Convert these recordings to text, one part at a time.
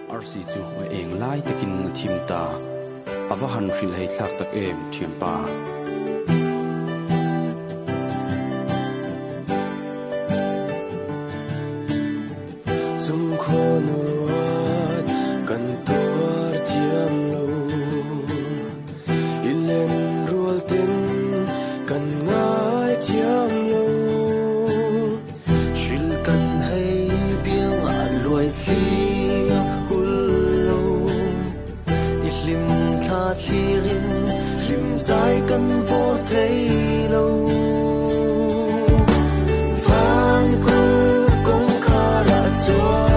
RC chu wa eng lai takin na thim ta awa han hril hei thlak tak em thiam pa zum kho nuat kan tor thiam lo ilen rual ten kan ngai thiam lo shil kan hei biang a luai thi hul lo ilim tha thi rin lim zai kan vo thei lo vang ko kong khara chuan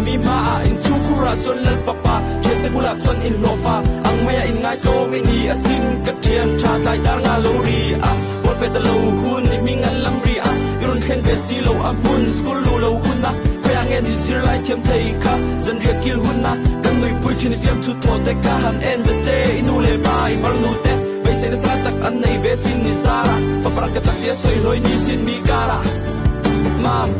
mi ma in chu kura chon lal fa pa chete pula chon in lo fa ang maya in ngai to me ni asin ka thiam tha tai dar nga lo ri a por pe ta lo hun ni ming an lam ri a yun khen ve si lo am hun school lo hun na khoya nge ni sir lai thiam thei kha zan ria kil hun na kan noi pui chin fiam thu tho te ka han en the che inu le bai mar nu te ve se na sa tak an nei ve sin ni sara fa pra ka tak te soi loi ni sin mi kara mam